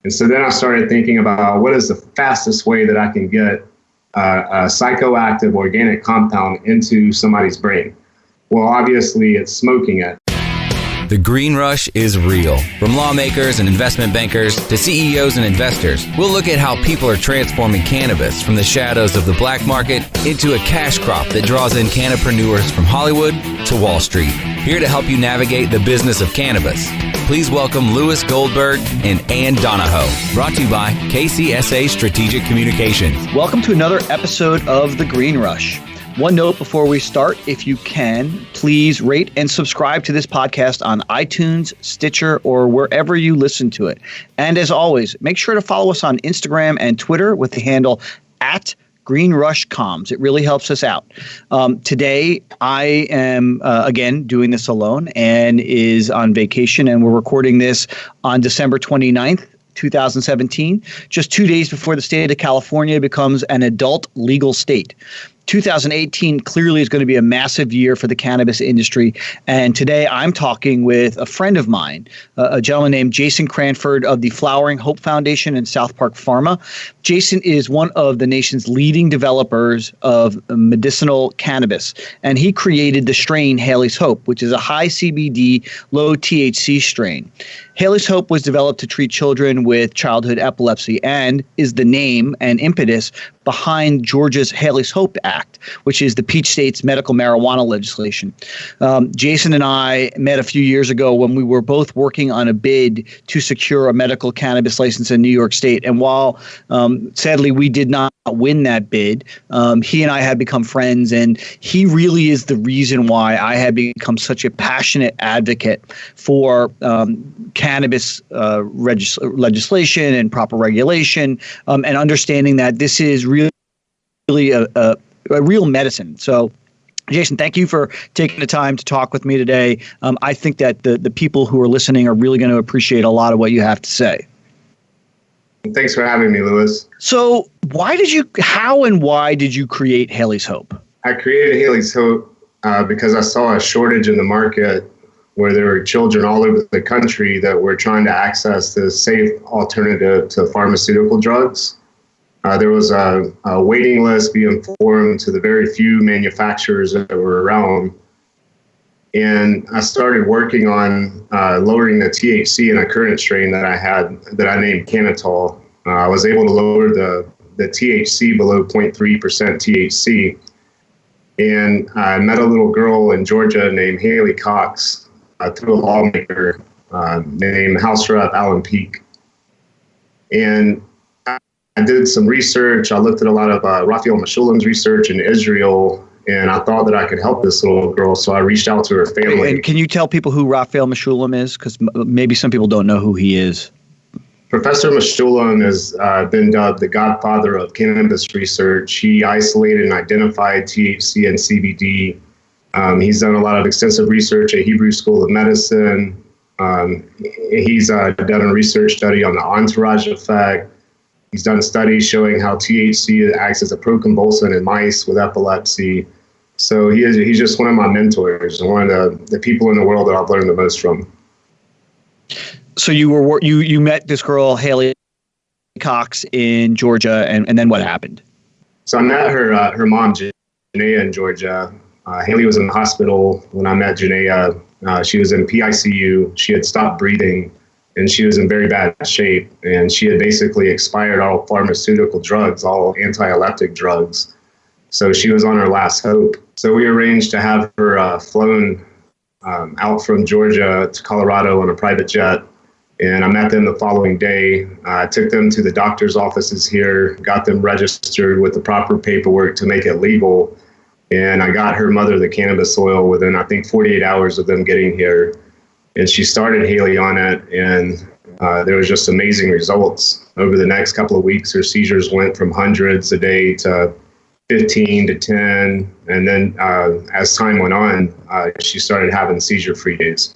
And so then I started thinking about what is the fastest way that I can get a psychoactive organic compound into somebody's brain. Well, obviously, it's smoking it. The green rush is real. From lawmakers and investment bankers to CEOs and investors, we'll look at how people are transforming cannabis from the shadows of the black market into a cash crop that draws in cannapreneurs from Hollywood to Wall Street. Here to help you navigate the business of cannabis, please welcome Louis Goldberg and Ann Donahoe. Brought to you by KCSA Strategic Communications. Welcome to another episode of The Green Rush. One note before we start, if you can, please rate and subscribe to this podcast on iTunes, Stitcher, or wherever you listen to it. And as always, make sure to follow us on Instagram and Twitter with the handle @GreenRushComms. It really helps us out. Today, I am, again, doing this alone and is on vacation, and we're recording this on December 29th. 2017, just 2 days before the state of California becomes an adult legal state. 2018 clearly is going to be a massive year for the cannabis industry. And today I'm talking with a friend of mine, a gentleman named Jason Cranford of the Flowering H.O.P.E Foundation and South Park Farma. Jason is one of the nation's leading developers of medicinal cannabis. And he created the strain Haleigh H.O.P.E, which is a high CBD, low THC strain. Haleigh H.O.P.E was developed to treat children with childhood epilepsy and is the name and impetus behind Georgia's Haleigh H.O.P.E Act, which is the Peach State's medical marijuana legislation. Jason and I met a few years ago when we were both working on a bid to secure a medical cannabis license in New York State. And while sadly we did not win that bid, he and I have become friends, and he really is the reason why I have become such a passionate advocate for cannabis legislation and proper regulation, and understanding that this is really a real medicine. So, Jason, thank you for taking the time to talk with me today. I think that the people who are listening are really going to appreciate a lot of what you have to say. Thanks for having me, Louis. So how and why did you create Haleigh H.O.P.E? I created Haleigh H.O.P.E because I saw a shortage in the market where there were children all over the country that were trying to access this safe alternative to pharmaceutical drugs. There was a waiting list being formed to the very few manufacturers that were around. And I started working on lowering the THC in a current strain that I had that I named Cannatol. I was able to lower the THC below 0.3% THC. And I met a little girl in Georgia named Haley Cox through a lawmaker named House Rep Alan Peake. And I did some research. I looked at a lot of Raphael Meshulam's research in Israel, and I thought that I could help this little girl, so I reached out to her family. And can you tell people who Raphael Meshulam is? Because maybe some people don't know who he is. Professor Meshulam has been dubbed the godfather of cannabis research. He isolated and identified THC and CBD. He's done a lot of extensive research at Hebrew School of Medicine. He's done a research study on the entourage effect. He's done studies showing how THC acts as a proconvulsant in mice with epilepsy. So he's just one of my mentors and one of the people in the world that I've learned the most from. So you met this girl, Haley Cox, in Georgia, and then what happened? So I met her mom, Janaea, in Georgia. Haley was in the hospital when I met Janaea. She was in PICU. She had stopped breathing, and she was in very bad shape. And she had basically expired all pharmaceutical drugs, all anti-epileptic drugs. So she was on her last hope. So we arranged to have her flown out from Georgia to Colorado on a private jet. And I met them the following day. I took them to the doctor's offices here, got them registered with the proper paperwork to make it legal. And I got her mother the cannabis oil within, I think, 48 hours of them getting here. And she started Haley on it, and there was just amazing results. Over the next couple of weeks, her seizures went from hundreds a day to 15 to 10. And then as time went on, she started having seizure-free days.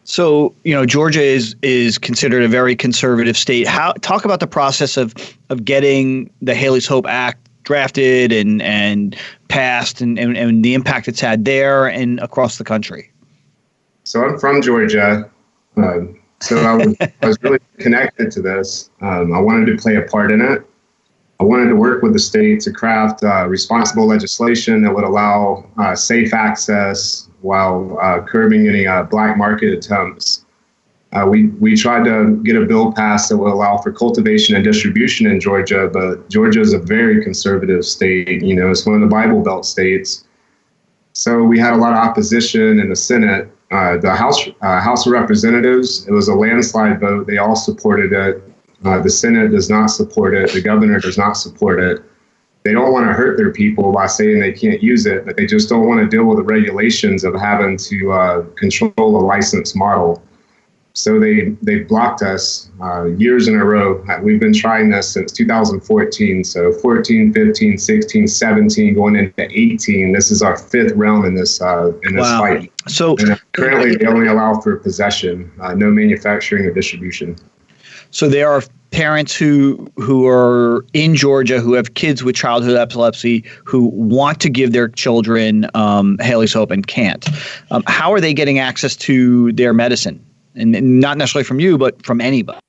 So, Georgia is considered a very conservative state. Talk about the process of getting the Haleigh H.O.P.E Act drafted and passed and the impact it's had there and across the country. So I'm from Georgia. So I was really connected to this. I wanted to play a part in it. I wanted to work with the state to craft responsible legislation that would allow safe access while curbing any black market attempts. We tried to get a bill passed that would allow for cultivation and distribution in Georgia, but Georgia is a very conservative state. You know, it's one of the Bible Belt states. So we had a lot of opposition in the Senate. The House of Representatives, it was a landslide vote. They all supported it. The Senate does not support it. The governor does not support it. They don't want to hurt their people by saying they can't use it, but they just don't want to deal with the regulations of having to control a licensed model. So they blocked us years in a row. We've been trying this since 2014. So 14, 15, 16, 17, going into 18. This is our fifth round in this fight. So and currently they only allow for possession, no manufacturing or distribution. So there are parents who are in Georgia who have kids with childhood epilepsy who want to give their children Haleigh H.O.P.E and can't. How are they getting access to their medicine? And not necessarily from you, but from anybody.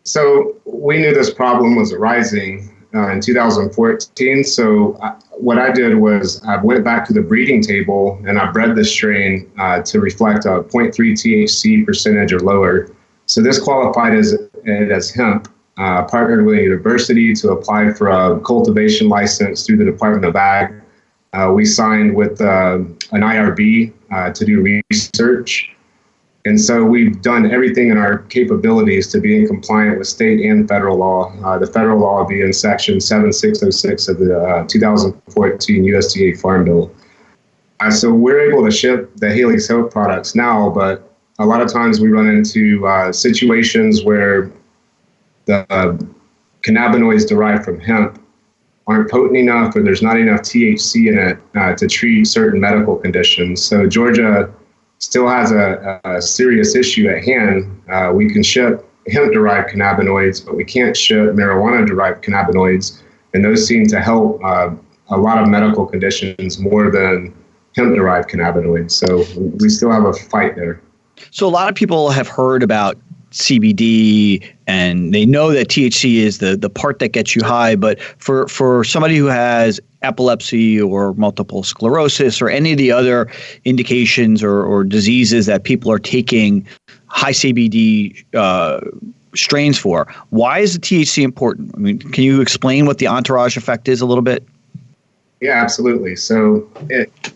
So we knew this problem was arising in 2014. So what I did was I went back to the breeding table and I bred the strain to reflect a 0.3 THC percentage or lower. So this qualified as hemp. Partnered with a university to apply for a cultivation license through the Department of Ag. We signed with an IRB to do research. And so we've done everything in our capabilities to be in compliant with state and federal law. The federal law being Section 7606 of the 2014 USDA Farm Bill. So we're able to ship the Haleigh H.O.P.E products now, but a lot of times we run into situations where the cannabinoids derived from hemp aren't potent enough, or there's not enough THC in it to treat certain medical conditions. So Georgia still has a serious issue at hand. We can ship hemp-derived cannabinoids, but we can't ship marijuana-derived cannabinoids, and those seem to help a lot of medical conditions more than hemp-derived cannabinoids. So we still have a fight there. So a lot of people have heard about CBD and they know that THC is the part that gets you high. But for somebody who has epilepsy or multiple sclerosis or any of the other indications or diseases that people are taking high CBD strains for, why is the THC important? I mean, can you explain what the entourage effect is a little bit? Yeah, absolutely. So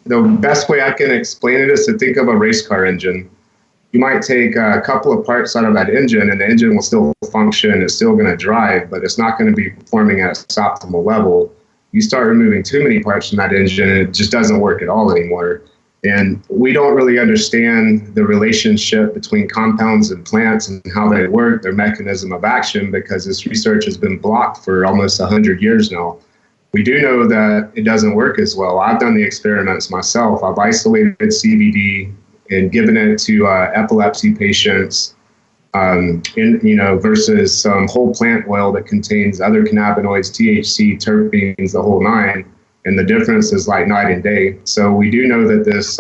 the best way I can explain it is to think of a race car engine. You might take a couple of parts out of that engine and the engine will still function. It's still going to drive, but it's not going to be performing at its optimal level. You start removing too many parts from that engine and it just doesn't work at all anymore. And we don't really understand the relationship between compounds and plants and how they work, their mechanism of action, because this research has been blocked for almost 100 years now. We do know that it doesn't work as well. I've done the experiments myself. I've isolated CBD and given it to epilepsy patients, versus some whole plant oil that contains other cannabinoids, THC, terpenes, the whole nine. And the difference is like night and day. So we do know that this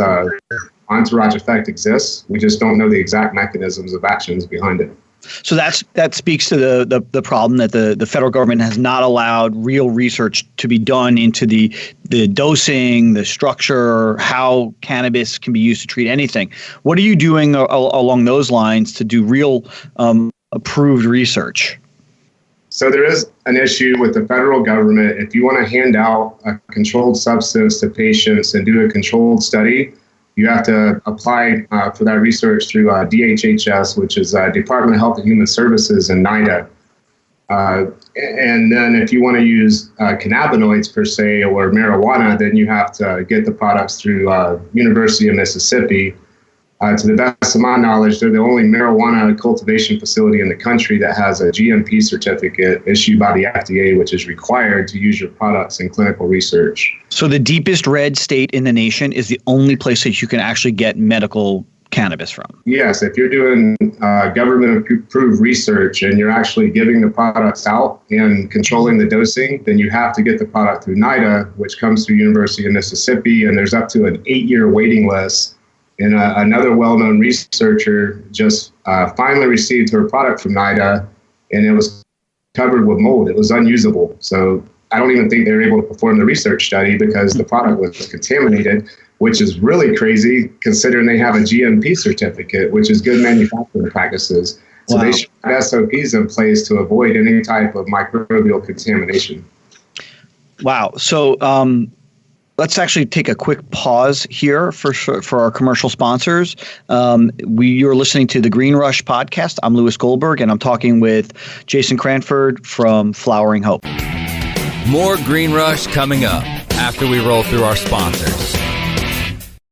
entourage effect exists. We just don't know the exact mechanisms of actions behind it. So that speaks to the problem that the federal government has not allowed real research to be done into the dosing, the structure, how cannabis can be used to treat anything. What are you doing along those lines to do real approved research? So there is an issue with the federal government. If you want to hand out a controlled substance to patients and do a controlled study, you have to apply for that research through DHHS, which is Department of Health and Human Services, and NIDA. And then if you want to use cannabinoids per se or marijuana, then you have to get the products through University of Mississippi. To the best of my knowledge, they're the only marijuana cultivation facility in the country that has a GMP certificate issued by the FDA, which is required to use your products in clinical research. So the deepest red state in the nation is the only place that you can actually get medical cannabis from? Yes, if you're doing government-approved research and you're actually giving the products out and controlling the dosing, then you have to get the product through NIDA, which comes through University of Mississippi, and there's up to an 8-year waiting list And another well-known researcher just finally received her product from NIDA, and it was covered with mold. It was unusable. So I don't even think they were able to perform the research study because the product was contaminated, which is really crazy considering they have a GMP certificate, which is good manufacturing practices. So they should have SOPs in place to avoid any type of microbial contamination. Wow. So let's actually take a quick pause here for our commercial sponsors. You're listening to the Green Rush podcast. I'm Louis Goldberg, and I'm talking with Jason Cranford from Flowering H.O.P.E. More Green Rush coming up after we roll through our sponsors.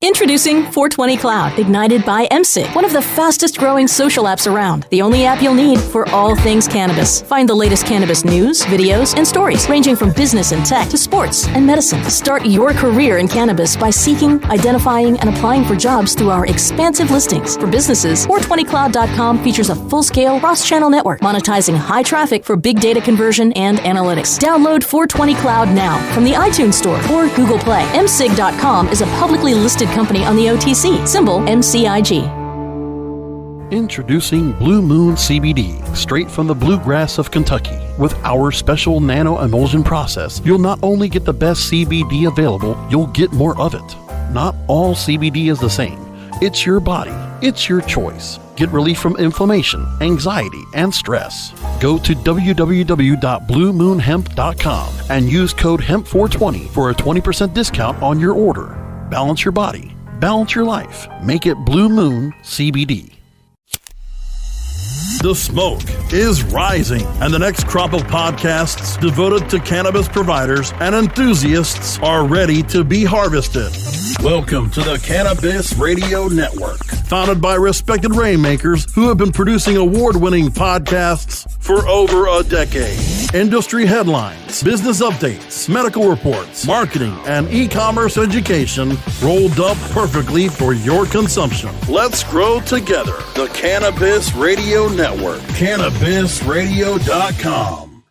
Introducing 420 Cloud, ignited by MSIG, one of the fastest growing social apps around. The only app you'll need for all things cannabis. Find the latest cannabis news, videos, and stories, ranging from business and tech to sports and medicine. Start your career in cannabis by seeking, identifying, and applying for jobs through our expansive listings. For businesses, 420cloud.com features a full-scale cross-channel network, monetizing high traffic for big data conversion and analytics. Download 420 Cloud now from the iTunes Store or Google Play. MSIG.com is a publicly listed company on the OTC, symbol MCIG. Introducing Blue Moon CBD, straight from the bluegrass of Kentucky. With our special nano-emulsion process, you'll not only get the best CBD available, you'll get more of it. Not all CBD is the same. It's your body. It's your choice. Get relief from inflammation, anxiety, and stress. Go to www.bluemoonhemp.com and use code HEMP420 for a 20% discount on your order. Balance your body. Balance your life. Make it Blue Moon CBD. The smoke is rising, and the next crop of podcasts devoted to cannabis providers and enthusiasts are ready to be harvested. Welcome to the Cannabis Radio Network, founded by respected rainmakers who have been producing award-winning podcasts for over a decade. Industry headlines, business updates, medical reports, marketing, and e-commerce education rolled up perfectly for your consumption. Let's grow together. The Cannabis Radio Network. CannabisRadio.com.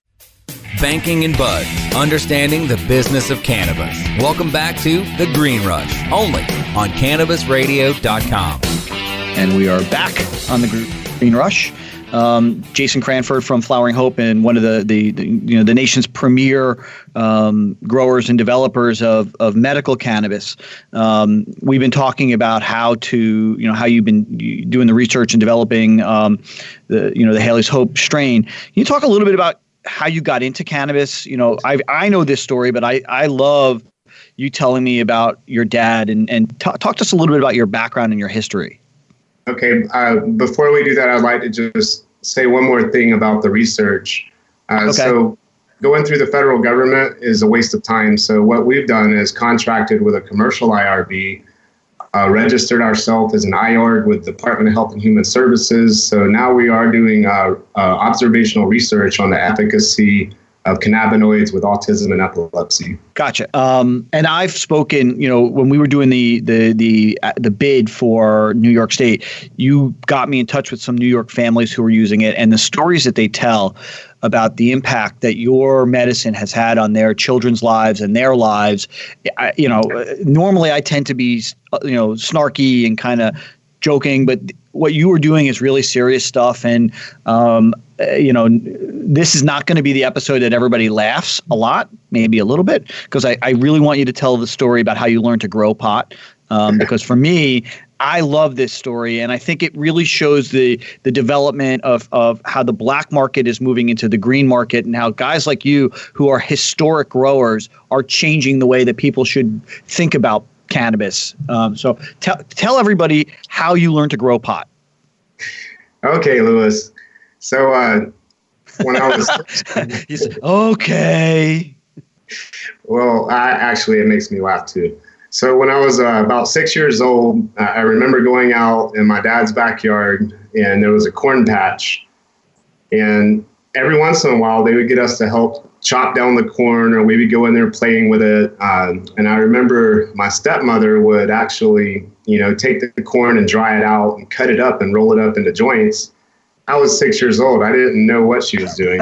Banking and Buds, understanding the business of cannabis. Welcome back to The Green Rush, only on CannabisRadio.com. And we are back on The Green Rush. Jason Cranford from Flowering H.O.P.E. and one of the nation's premier growers and developers of medical cannabis. We've been talking about how you've been doing the research and developing the Haleigh's H.O.P.E. strain. Can you talk a little bit about how you got into cannabis? I know this story, but I love you telling me about your dad and talk to us a little bit about your background and your history. Okay. Before we do that, I'd like to just say one more thing about the research. So going through the federal government is a waste of time. So what we've done is contracted with a commercial IRB, registered ourselves as an IORG with the Department of Health and Human Services. So now we are doing observational research on the efficacy of cannabinoids with autism and epilepsy. Gotcha. And I've spoken, when we were doing the bid for New York State, you got me in touch with some New York families who were using it, and the stories that they tell about the impact that your medicine has had on their children's lives and their lives. Normally I tend to be, snarky and kind of joking, but what you were doing is really serious stuff. And, this is not going to be the episode that everybody laughs a lot, maybe a little bit, because I really want you to tell the story about how you learned to grow pot. Because for me, I love this story, and I think it really shows the development of how the black market is moving into the green market, and how guys like you, who are historic growers, are changing the way that people should think about cannabis. So tell everybody how you learned to grow pot. Okay, Louis. So when I was... He said, okay. Well, it makes me laugh too. So when I was about 6 years old, I remember going out in my dad's backyard, and there was a corn patch. And every once in a while, they would get us to help chop down the corn, or we would go in there playing with it. And I remember my stepmother would actually, take the corn and dry it out and cut it up and roll it up into joints. I was 6 years old. I didn't know what she was doing.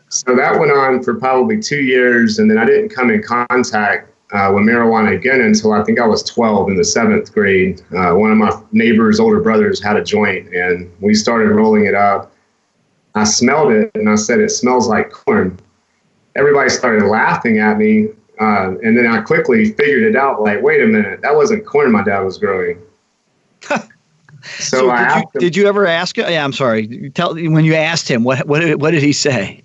So that went on for probably 2 years, and then I didn't come in contact with marijuana again until I think I was 12 in the 7th grade. One of my neighbor's older brothers had a joint, and we started rolling it up. I smelled it, and I said, "It smells like corn." Everybody started laughing at me, and then I quickly figured it out, like, wait a minute, that wasn't corn my dad was growing. So did you ever ask him? Yeah, I'm sorry. When you asked him, what did he say?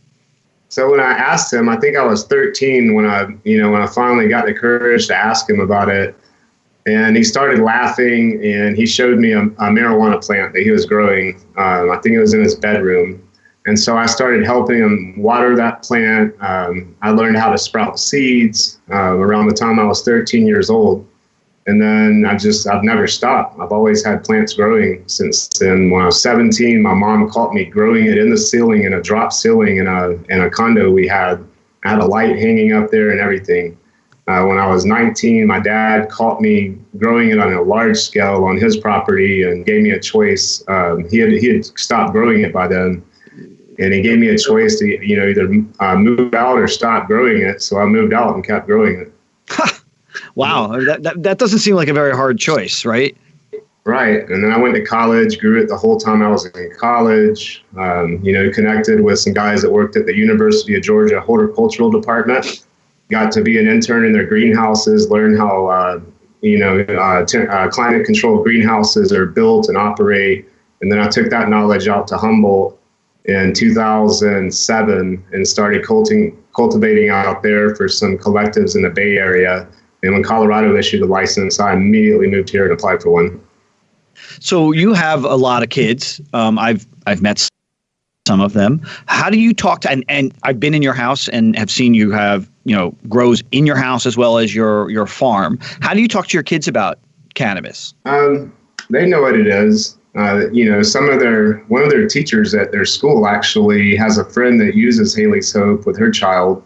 So when I asked him, I think I was 13 when I finally got the courage to ask him about it, and he started laughing, and he showed me a marijuana plant that he was growing. I think it was in his bedroom. And so I started helping him water that plant. I learned how to sprout seeds around the time I was 13 years old. And then I've never stopped. I've always had plants growing since then. When I was 17, my mom caught me growing it in the ceiling, in a drop ceiling in a condo we had. I had a light hanging up there and everything. When I was 19, my dad caught me growing it on a large scale on his property and gave me a choice. He had stopped growing it by then. And he gave me a choice to, either move out or stop growing it. So I moved out and kept growing it. Wow. That doesn't seem like a very hard choice, right? Right. And then I went to college, grew it the whole time I was in college, connected with some guys that worked at the University of Georgia Horticultural Department. Got to be an intern in their greenhouses, learn how, climate controlled greenhouses are built and operate. And then I took that knowledge out to Humboldt in 2007 and started cultivating out there for some collectives in the Bay Area. And when Colorado issued the license, I immediately moved here and applied for one. So you have a lot of kids. I've met some of them. How do you talk to, and I've been in your house and have seen you have, grows in your house as well as your farm. How do you talk to your kids about cannabis? They know what it is. One of their teachers at their school actually has a friend that uses Haley's H.O.P.E with her child.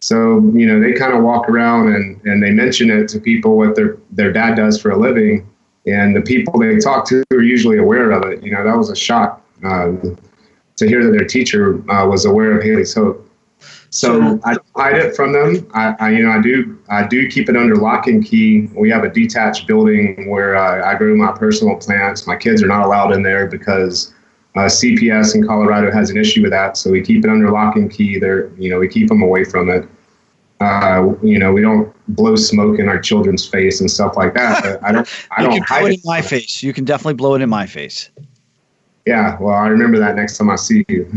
So, they kind of walk around and they mention it to people what their dad does for a living. And the people they talk to are usually aware of it. That was a shock to hear that their teacher was aware of Haley's H.O.P.E. So I hide it from them. I do keep it under lock and key. We have a detached building where I grow my personal plants. My kids are not allowed in there because CPS in Colorado has an issue with that. So we keep it under lock and key. We keep them away from it. We don't blow smoke in our children's face and stuff like that. But I don't hide it in my face. You can definitely blow it in my face. Yeah. Well, I remember that next time I see you.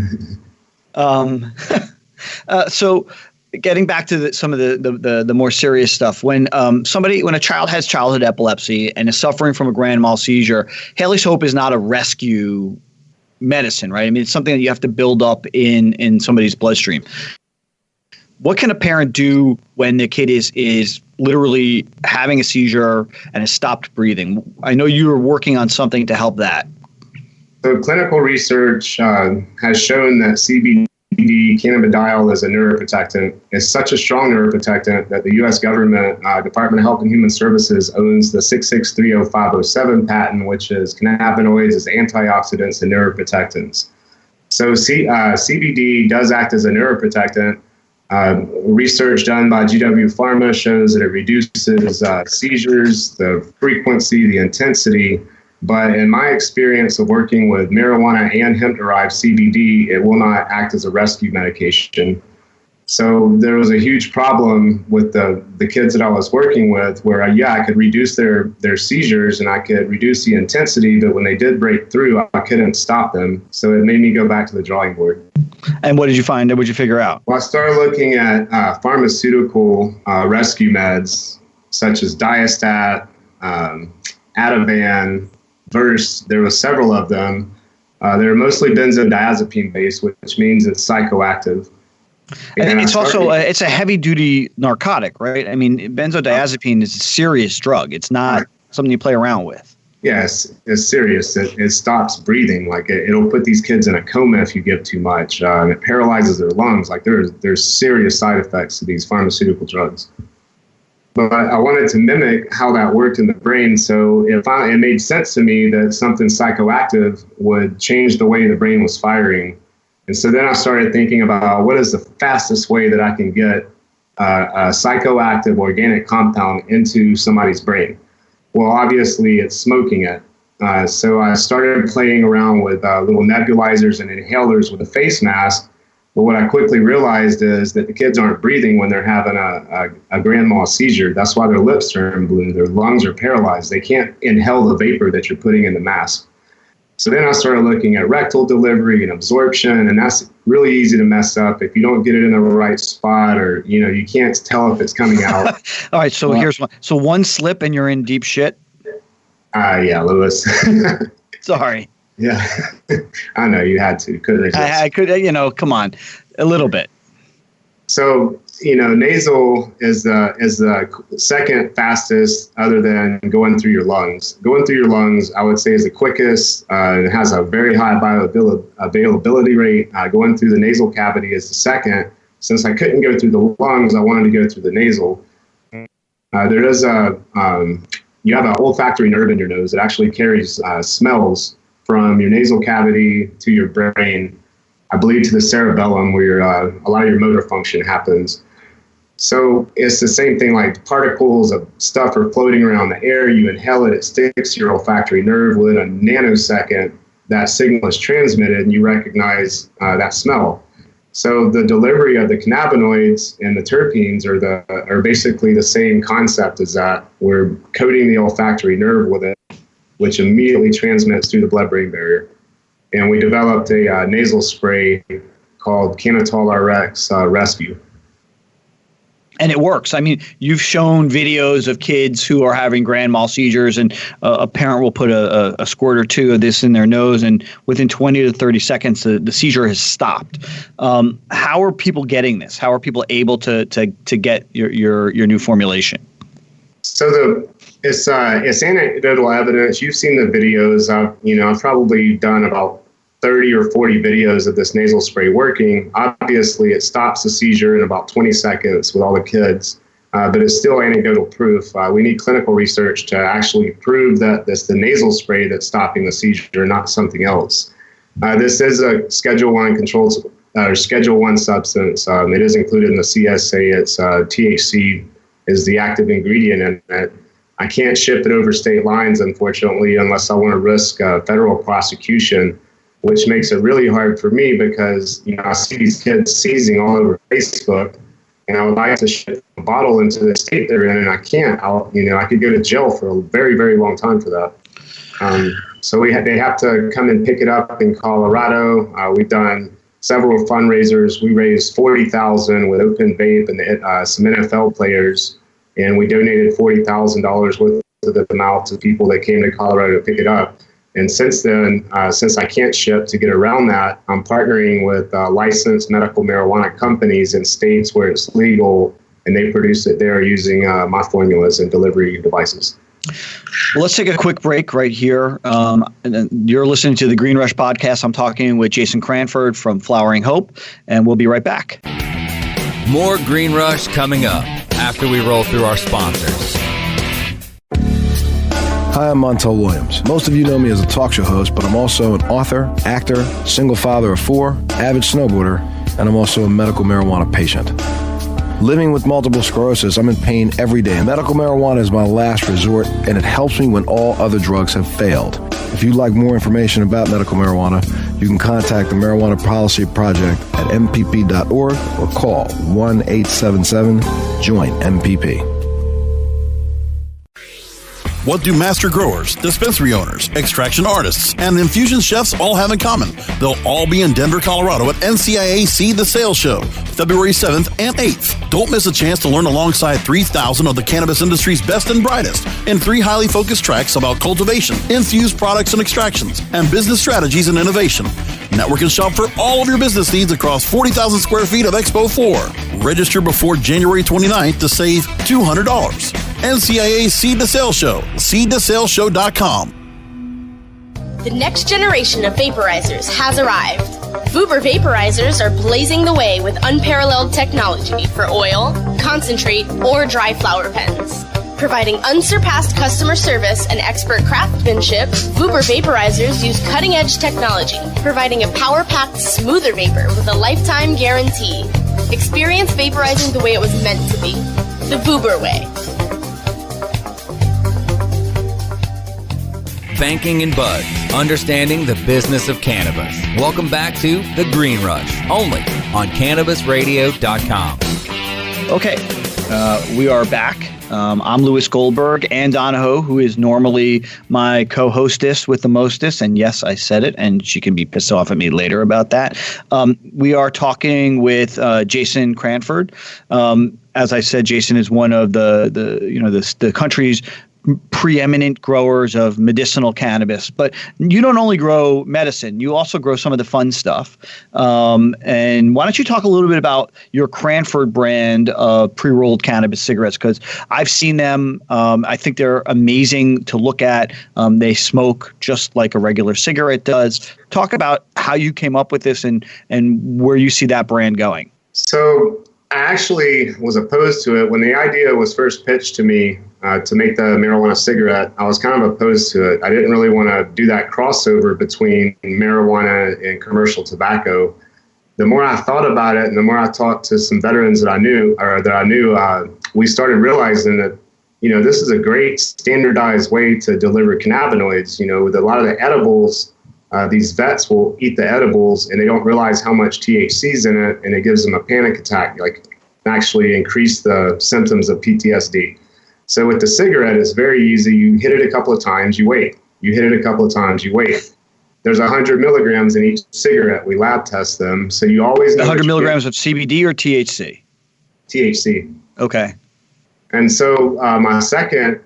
So getting back to some of the more serious stuff, when a child has childhood epilepsy and is suffering from a grand mal seizure, Haley's H.O.P.E is not a rescue medicine, right? I mean, it's something that you have to build up in somebody's bloodstream. What can a parent do when the kid is literally having a seizure and has stopped breathing? I know you are working on something to help that. So clinical research has shown that CBD cannabidiol is a neuroprotectant. It's such a strong neuroprotectant that the U.S. government, Department of Health and Human Services, owns the 6630507 patent, which is cannabinoids as antioxidants and neuroprotectants. So CBD does act as a neuroprotectant. Research done by GW Pharma shows that it reduces seizures, the frequency, the intensity. But in my experience of working with marijuana and hemp-derived CBD, it will not act as a rescue medication. So there was a huge problem with the kids that I was working with where, I could reduce their seizures and I could reduce the intensity, but when they did break through, I couldn't stop them. So it made me go back to the drawing board. And what did you find? What did you figure out? Well, I started looking at pharmaceutical rescue meds such as Diastat, Ativan, Verse. There were several of them. They're mostly benzodiazepine based, which means it's psychoactive. And it's also it's a heavy duty narcotic, right? I mean, benzodiazepine is a serious drug. It's not something you play around with. Yes, it's serious. It stops breathing. Like it'll put these kids in a coma if you give too much. It paralyzes their lungs. Like there's serious side effects to these pharmaceutical drugs. But I wanted to mimic how that worked in the brain. So it made sense to me that something psychoactive would change the way the brain was firing. And so then I started thinking about what is the fastest way that I can get a psychoactive organic compound into somebody's brain. Well, obviously, it's smoking it. So I started playing around with little nebulizers and inhalers with a face mask. But what I quickly realized is that the kids aren't breathing when they're having a grand mal seizure. That's why their lips turn blue. Their lungs are paralyzed. They can't inhale the vapor that you're putting in the mask. So then I started looking at rectal delivery and absorption, and that's really easy to mess up if you don't get it in the right spot, or you can't tell if it's coming out. All right, so here's one. So one slip and you're in deep shit. Yeah, Lewis. Sorry. Yeah, I know you had to. I could, come on, a little bit. So, nasal is the second fastest other than going through your lungs. Going through your lungs, I would say, is the quickest. It has a very high bioavailability rate. Going through the nasal cavity is the second. Since I couldn't go through the lungs, I wanted to go through the nasal. There is you have an olfactory nerve in your nose that actually carries smells from your nasal cavity to your brain, I believe to the cerebellum, where a lot of your motor function happens. So it's the same thing, like particles of stuff are floating around the air, you inhale it, it sticks to your olfactory nerve. Within a nanosecond, that signal is transmitted and you recognize that smell. So the delivery of the cannabinoids and the terpenes are basically the same concept as that. We're coating the olfactory nerve with it, which immediately transmits through the blood-brain barrier. And we developed a nasal spray called Canatol RX Rescue. And it works. I mean, you've shown videos of kids who are having grand mal seizures, and a parent will put a squirt or two of this in their nose, and within 20 to 30 seconds, the seizure has stopped. How are people getting this? How are people able to get your new formulation? So it's anecdotal evidence. You've seen the videos. I've probably done about 30 or 40 videos of this nasal spray working. Obviously, it stops the seizure in about 20 seconds with all the kids, but it's still anecdotal proof. We need clinical research to actually prove that it's the nasal spray that's stopping the seizure, not something else. This is a Schedule 1 controlled Schedule 1 substance. It is included in the CSA. It's THC is the active ingredient in it. I can't ship it over state lines, unfortunately, unless I want to risk federal prosecution, which makes it really hard for me because, I see these kids seizing all over Facebook, and I would like to ship a bottle into the state they're in, and I can't. I could go to jail for a very, very long time for that. So they have to come and pick it up in Colorado. We've done several fundraisers. We raised $40,000 with Open Vape and some NFL players, and we donated $40,000 worth of them out to people that came to Colorado to pick it up. And since then, since I can't ship, to get around that, I'm partnering with licensed medical marijuana companies in states where it's legal, and they produce it there using my formulas and delivery devices. Well, let's take a quick break right here. You're listening to the Green Rush Podcast. I'm talking with Jason Cranford from Flowering H.O.P.E, and we'll be right back. More Green Rush coming up after we roll through our sponsors. Hi, I'm Montel Williams. Most of you know me as a talk show host, but I'm also an author, actor, single father of 4, avid snowboarder, and I'm also a medical marijuana patient. Living with multiple sclerosis, I'm in pain every day. Medical marijuana is my last resort, and it helps me when all other drugs have failed. If you'd like more information about medical marijuana, you can contact the Marijuana Policy Project at mpp.org or call 1-877-JOIN-MPP. What do master growers, dispensary owners, extraction artists, and infusion chefs all have in common? They'll all be in Denver, Colorado at NCIA Seed the Sales Show, February 7th and 8th. Don't miss a chance to learn alongside 3,000 of the cannabis industry's best and brightest in 3 highly focused tracks about cultivation, infused products and extractions, and business strategies and innovation. Network and shop for all of your business needs across 40,000 square feet of expo floor. Register before January 29th to save $200. NCIA Seed the Sales Show, seedthesaleshow.com. The next generation of vaporizers has arrived. Vuber vaporizers are blazing the way with unparalleled technology for oil, concentrate, or dry flower pens. Providing unsurpassed customer service and expert craftsmanship, Vuber vaporizers use cutting-edge technology, providing a power-packed, smoother vapor with a lifetime guarantee. Experience vaporizing the way it was meant to be. The Vuber way. Banking and Buds, understanding the business of cannabis. Welcome back to The Green Rush, only on CannabisRadio.com. Okay, we are back. I'm Louis Goldberg. Ann Donahoe, who is normally my co-hostess with the mostest, and yes, I said it, and she can be pissed off at me later about that. We are talking with Jason Cranford. As I said, Jason is one of the country's preeminent growers of medicinal cannabis, but you don't only grow medicine, you also grow some of the fun stuff. And why don't you talk a little bit about your Cranford brand of pre-rolled cannabis cigarettes? Because I've seen them. I think they're amazing to look at. They smoke just like a regular cigarette does. Talk about how you came up with this and where you see that brand going. So I actually was opposed to it when the idea was first pitched to me. To make the marijuana cigarette, I was kind of opposed to it. I didn't really want to do that crossover between marijuana and commercial tobacco. The more I thought about it and the more I talked to some veterans that I knew, we started realizing that, this is a great standardized way to deliver cannabinoids. With a lot of the edibles, these vets will eat the edibles and they don't realize how much THC is in it, and it gives them a panic attack, actually increase the symptoms of PTSD. So with the cigarette, it's very easy. You hit it a couple of times, you wait. You hit it a couple of times, you wait. There's 100 milligrams in each cigarette. We lab test them. So you always know 100 milligrams of CBD or THC? THC. Okay. And so my second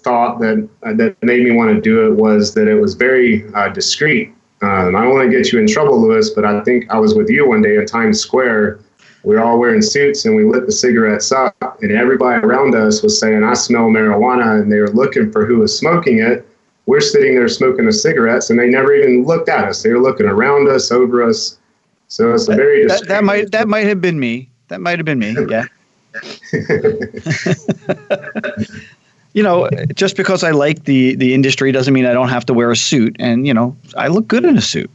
thought that made me want to do it was that it was very discreet. I don't want to get you in trouble, Louis, but I think I was with you one day in Times Square. We were all wearing suits and we lit the cigarettes up, and everybody around us was saying, "I smell marijuana," and they were looking for who was smoking it. We're sitting there smoking the cigarettes, and they never even looked at us. They were looking around us, over us. So it's a very that might have been me. That might have been me. Yeah. Just because I like the industry doesn't mean I don't have to wear a suit, and I look good in a suit.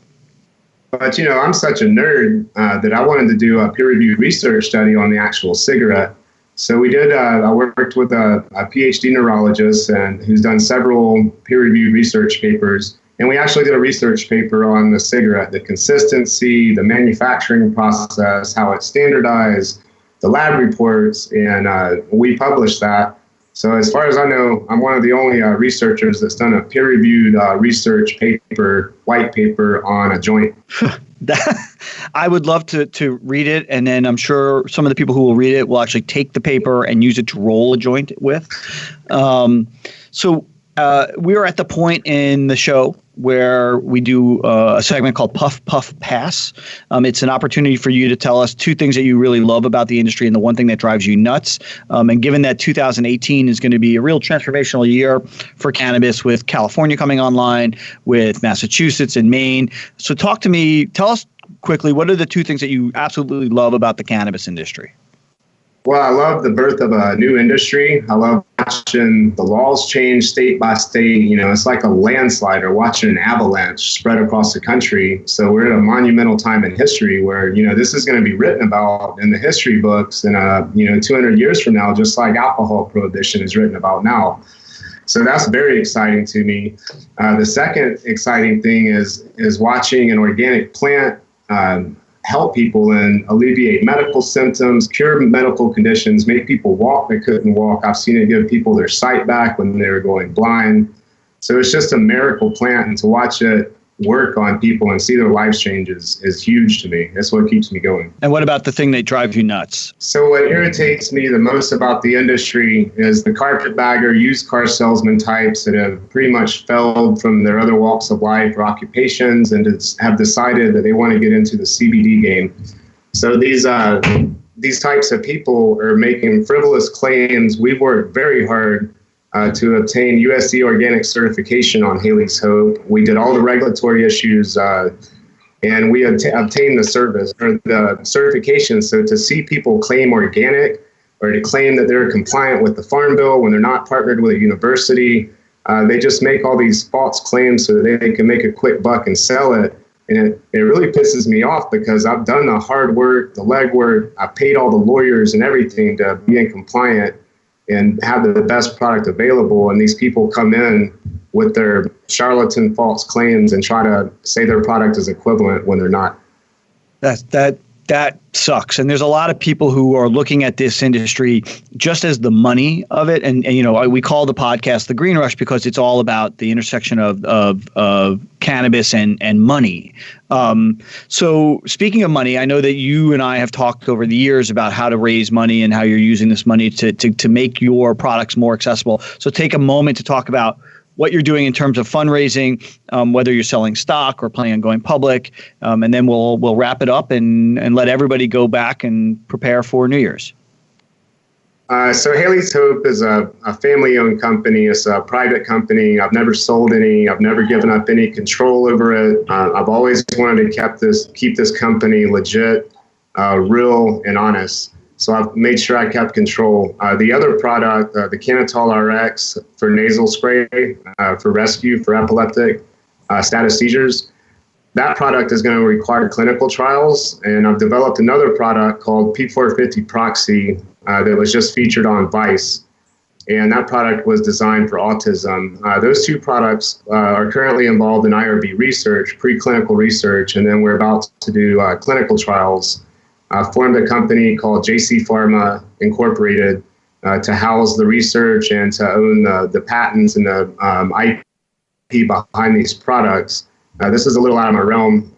But, I'm such a nerd that I wanted to do a peer-reviewed research study on the actual cigarette. So we did. I worked with a PhD neurologist who's done several peer-reviewed research papers. And we actually did a research paper on the cigarette, the consistency, the manufacturing process, how it's standardized, the lab reports, and we published that. So as far as I know, I'm one of the only researchers that's done a peer-reviewed research paper, white paper on a joint. I would love to read it, and then I'm sure some of the people who will read it will actually take the paper and use it to roll a joint with. So we are at the point in the show where we do a segment called Puff, Puff, Pass. It's an opportunity for you to tell us two things that you really love about the industry and the one thing that drives you nuts. And given that 2018 is going to be a real transformational year for cannabis, with California coming online, with Massachusetts and Maine. So tell us quickly, what are the two things that you absolutely love about the cannabis industry? Well, I love the birth of a new industry. I love watching the laws change state by state. It's like a landslide or watching an avalanche spread across the country. So we're at a monumental time in history where, this is going to be written about in the history books in, 200 years from now, just like alcohol prohibition is written about now. So that's very exciting to me. The second exciting thing is watching an organic plant help people and alleviate medical symptoms, cure medical conditions, make people walk that couldn't walk. I've seen it give people their sight back when they were going blind. So it's just a miracle plant, and to watch it work on people and see their lives changes is huge to me. That's what keeps me going. And what about the thing that drives you nuts? So what irritates me the most about the industry is the carpetbagger, used car salesman types that have pretty much failed from their other walks of life or occupations and have decided that they want to get into the CBD game. So these types of people are making frivolous claims. We've worked very hard to obtain USC organic certification on Haley's H.O.P.E. We did all the regulatory issues and we obtained the service or the certification. So to see people claim organic or to claim that they're compliant with the Farm Bill when they're not partnered with a university, they just make all these false claims so that they can make a quick buck and sell it. And it really pisses me off because I've done the hard work, the legwork, I paid all the lawyers and everything to be in compliant and have the best product available. And these people come in with their charlatan false claims and try to say their product is equivalent when they're not. That sucks. And there's a lot of people who are looking at this industry just as the money of it. And you know, we call the podcast The Green Rush because it's all about the intersection of cannabis and money. So speaking of money, I know that you and I have talked over the years about how to raise money and how you're using this money to make your products more accessible. So take a moment to talk about what you're doing in terms of fundraising, whether you're selling stock or planning on going public, and then we'll wrap it up and let everybody go back and prepare for New Year's. So Haleigh H.O.P.E is a family-owned company. It's a private company. I've never sold any. I've never given up any control over it. I've always wanted to keep this company legit, real, and honest. So I've made sure I kept control. The other product, the Cannatol RX for nasal spray for rescue for epileptic status seizures, that product is going to require clinical trials. And I've developed another product called P450 Proxy that was just featured on Vice. And that product was designed for autism. Those two products are currently involved in IRB research, preclinical research, and then we're about to do clinical trials. Formed a company called JC Pharma Incorporated to house the research and to own the patents and the IP behind these products. This is a little out of my realm.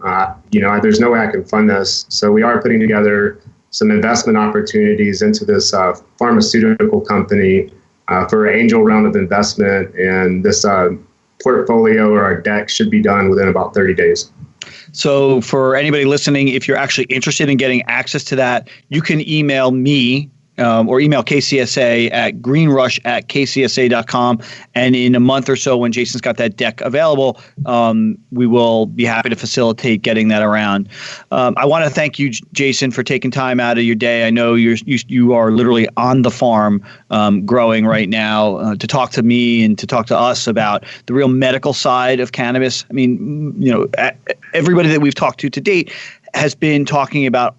There's no way I can fund this. So we are putting together some investment opportunities into this pharmaceutical company for an angel round of investment. And this portfolio or our deck should be done within about 30 days. So for anybody listening, if you're actually interested in getting access to that, you can email me or email KCSA at greenrush@kcsa.com. And in a month or so, when Jason's got that deck available, we will be happy to facilitate getting that around. I want to thank you, Jason, for taking time out of your day. I know you are literally on the farm growing right now to talk to me and to talk to us about the real medical side of cannabis. I mean, everybody that we've talked to date has been talking about,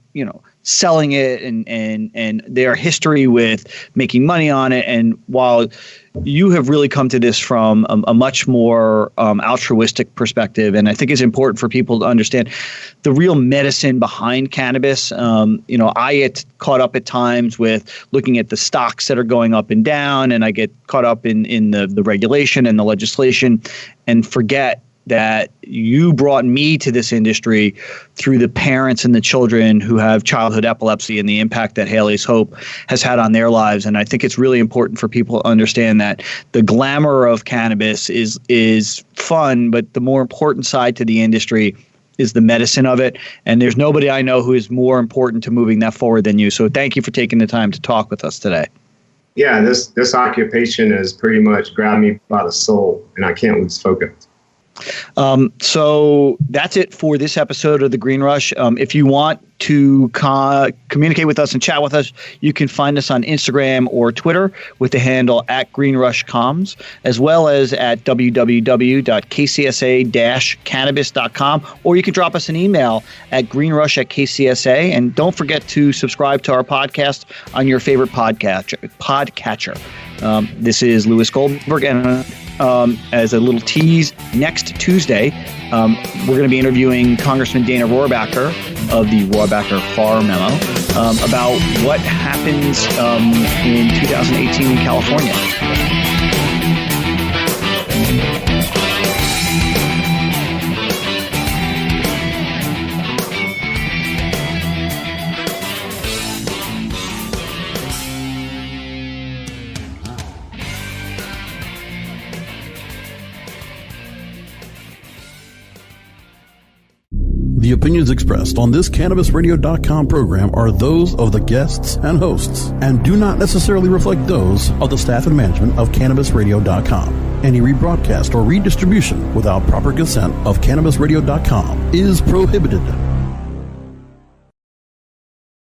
selling it and their history with making money on it. And while you have really come to this from a much more altruistic perspective, and I think it's important for people to understand the real medicine behind cannabis. I get caught up at times with looking at the stocks that are going up and down, and I get caught up in the regulation and the legislation and forget that you brought me to this industry through the parents and the children who have childhood epilepsy and the impact that Haleigh H.O.P.E has had on their lives. And I think it's really important for people to understand that the glamour of cannabis is fun, but the more important side to the industry is the medicine of it. And there's nobody I know who is more important to moving that forward than you. So thank you for taking the time to talk with us today. Yeah, this occupation has pretty much grabbed me by the soul, and I can't lose focus. So that's it for this episode of The Green Rush. If you want to communicate with us and chat with us, you can find us on Instagram or Twitter with the handle @GreenRushComms, as well as at www.kcsa-cannabis.com, or you can drop us an email at greenrush@kcsa. And don't forget to subscribe to our podcast on your favorite podcatcher. This is Louis Goldberg, and as a little tease, next Tuesday, we're going to be interviewing Congressman Dana Rohrabacher of the Rohrabacher Farr Memo about what happens in 2018 in California. The opinions expressed on this CannabisRadio.com program are those of the guests and hosts and do not necessarily reflect those of the staff and management of CannabisRadio.com. Any rebroadcast or redistribution without proper consent of CannabisRadio.com is prohibited.